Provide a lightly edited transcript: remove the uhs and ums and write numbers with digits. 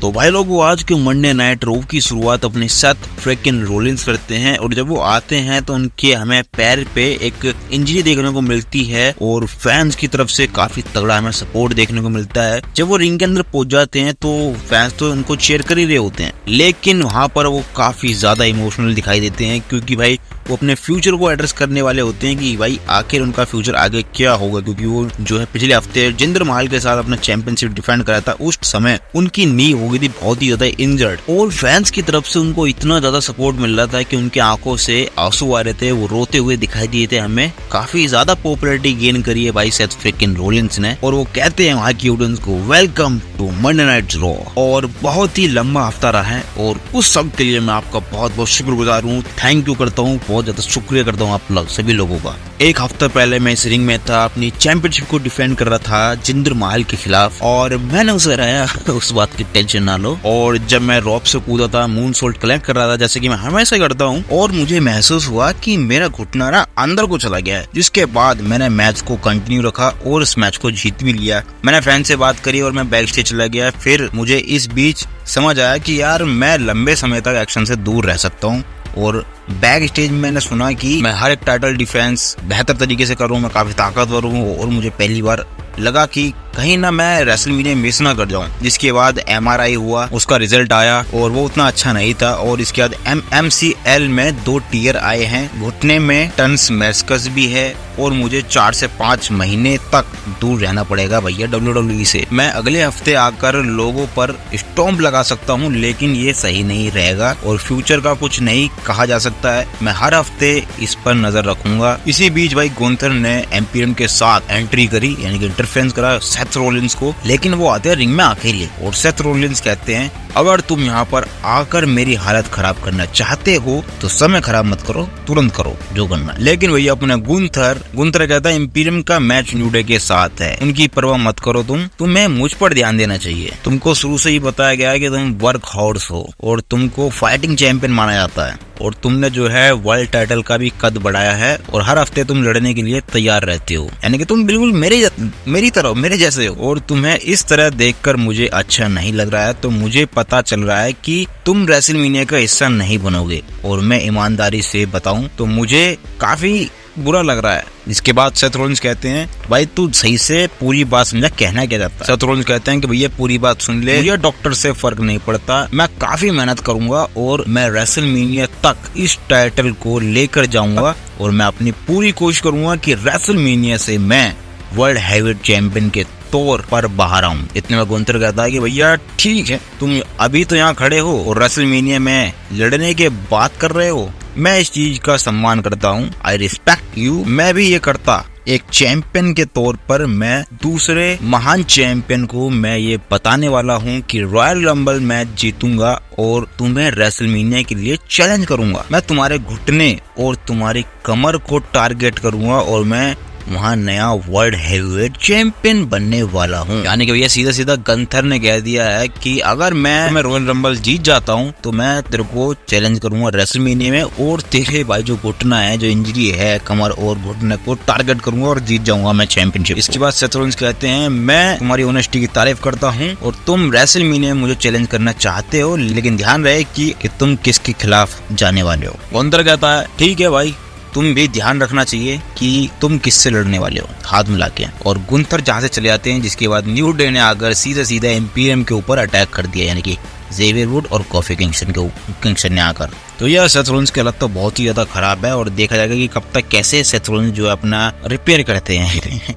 तो भाई लोग वो आज के मंडे नाइट रो की शुरुआत अपने सेथ फ्रिकिन रोलिंस करते हैं और जब वो आते हैं तो उनके हमें पैर पे एक इंजरी देखने को मिलती है और फैंस की तरफ से काफी तगड़ा हमें सपोर्ट देखने को मिलता है। जब वो रिंग के अंदर पहुंच जाते हैं तो फैंस तो उनको चीयर कर ही रहे होते हैं, लेकिन वहां पर वो काफी ज्यादा इमोशनल दिखाई देते हैं क्योंकि भाई वो अपने फ्यूचर को एड्रेस करने वाले होते हैं कि भाई आखिर उनका फ्यूचर आगे क्या होगा, क्योंकि वो जो है पिछले हफ्ते जिंदर महल के साथ अपना चैंपियनशिप डिफेंड करा था। उस समय उनकी नी हो गई थी बहुत ही ज्यादा इंजर्ड और फैंस की तरफ से उनको इतना ज्यादा सपोर्ट मिल रहा था कि उनकी आंखों से आंसू आ रहे थे, वो रोते हुए दिखाई दिए थे। हमें काफी ज्यादा पॉपुलैरिटी गेन करी है भाई सेथ फ्रिकिन रोलिंस ने और वो कहते हैं वहाँ की ऑडियंस को welcome to Monday night Raw. और बहुत ही लंबा हफ्ता रहा है और उस सब के लिए मैं आपका बहुत बहुत शुक्रगुजार हूँ, थैंक यू करता हूँ, बहुत ज्यादा शुक्रिया करता हूँ आप लोग सभी लोगों का। एक हफ्ता पहले मैं इस रिंग में था, अपनी चैंपियनशिप को डिफेंड कर रहा था जिंदर महल के खिलाफ और मैंने उसे हराया उस बात की टेंशन ना लो। और जब मैं रॉप से कूदा था, मून सोल्ट कलेक्ट कर रहा था जैसे कि मैं हमेशा करता हूँ और मुझे महसूस हुआ कि मेरा घुटना ना अंदर को चला गया है, जिसके बाद मैंने मैच को कंटिन्यू रखा और इस मैच को जीत भी लिया। मैंने फैन से बात करी और मैं बैक स्टेज चला गया। फिर मुझे इस बीच समझ आया कि यार मैं लंबे समय तक एक्शन से दूर रह सकता हूँ और बैक स्टेज में मैंने सुना कि मैं हर एक टाइटल डिफेंस बेहतर तरीके से करूँ, मैं काफी ताकतवर हूँ और मुझे पहली बार लगा कि कहीं ना मैं रेसलमेनिया मिस ना कर जाऊं। जिसके बाद MRI हुआ, उसका रिजल्ट आया और वो उतना अच्छा नहीं था और इसके बाद MCL में 2 टीयर आए हैं, घुटने में टन्स मेस्कस भी है और मुझे 4 से 5 महीने तक दूर रहना पड़ेगा भैया WWE से। मैं अगले हफ्ते आकर लोगों पर स्टॉम्प लगा सकता हूँ लेकिन ये सही नहीं रहेगा और फ्यूचर का कुछ नहीं कहा जा सकता है। मैं हर हफ्ते इस पर नजर रखूंगा। इसी बीच भाई गुंथर ने एम्पियम के साथ एंट्री करी, यानी कि इंटरफेरेंस करा सेथ रोलिंस को, लेकिन वो आते हैं रिंग में अकेले और सेथ रोलिंस कहते हैं अगर तुम यहाँ पर आकर मेरी हालत खराब करना चाहते हो तो समय खराब मत करो, तुरंत करो जो करना। लेकिन भैया अपना गुंथर कहता है इंपीरियम का मैच न्यू डे के साथ है, उनकी परवाह मत करो, तुम्हें मुझ पर ध्यान देना चाहिए। तुमको शुरू से ही बताया गया है कि तुम वर्क हॉर्स हो और तुमको फाइटिंग चैंपियन माना जाता है और तुमने जो है वर्ल्ड टाइटल का भी कद बढ़ाया है और हर हफ्ते तुम लड़ने के लिए तैयार रहते हो, यानी कि तुम बिल्कुल मेरी तरह मेरे जैसे हो और तुम्हें इस तरह देखकर मुझे अच्छा नहीं लग रहा है। तो मुझे पता चल रहा है कि तुम रेसलमेनिया का हिस्सा नहीं बनोगे और मैं ईमानदारी से बताऊं तो मुझे काफी बुरा लग रहा है। इसके बाद सेथ रोलिंस कहते हैं भाई तू सही से पूरी बात समझा, कहना क्या चाहता है। सेथ रोलिंस कहते हैं कि भैया पूरी बात सुन ले, मुझे डॉक्टर से फर्क नहीं पड़ता, मैं काफी मेहनत करूंगा और मैं रेसलमेनिया तक इस टाइटल को लेकर जाऊंगा और मैं अपनी पूरी कोशिश करूंगा कि रेसलमेनिया से मैं वर्ल्ड हैवीवेट चैंपियन के तौर पर बाहर आऊं। इतने में गुंथर कहता है कि भैया ठीक है, तुम अभी तो यहाँ खड़े हो और रेसलमेनिया में लड़ने के बात कर रहे हो, मैं इस चीज का सम्मान करता हूँ, आई रिस्पेक्ट यू। मैं भी ये करता, एक चैंपियन के तौर पर मैं दूसरे महान चैंपियन को मैं ये बताने वाला हूँ कि रॉयल रंबल मैच जीतूंगा और तुम्हें रेसलमेनिया के लिए चैलेंज करूंगा। मैं तुम्हारे घुटने और तुम्हारी कमर को टारगेट करूंगा और मैं वहाँ नया वर्ल्ड हैवीवेट चैंपियन बनने वाला हूँ। यानी कि भैया सीधा सीधा गंथर ने कह दिया है कि अगर मैं रॉयल रंबल जीत जाता हूँ तो मैं तेरे को चैलेंज करूंगा रेसलमेनिया में और तेरे भाई जो घुटना है, जो इंजरी है कमर और घुटने को टारगेट करूंगा और जीत जाऊंगा मैं चैंपियनशिप। इसके बाद सेथ रोलिंस कहते हैं मैं तुम्हारी ऑनेस्टी की तारीफ करता हूँ और तुम रेसलमेनिया में मुझे चैलेंज करना चाहते हो, लेकिन ध्यान रहे कि तुम किसके खिलाफ जाने वाले हो। गंथर कहता है ठीक है भाई, तुम भी ध्यान रखना चाहिए कि तुम किससे लड़ने वाले हो, हाथ मिला के। और गुंथर जहाँ से चले जाते हैं, जिसके बाद न्यू डे ने आकर सीधा एम्पियम के ऊपर अटैक कर दिया, यानी कि जेवियर वुड और कॉफी किंगस्टन ने आकर। तो यह सेथ रोलिंस की हालत तो बहुत ही ज्यादा खराब है और देखा जाएगा कि कब तक कैसे सेथ रोलिंस जो है अपना रिपेयर करते हैं।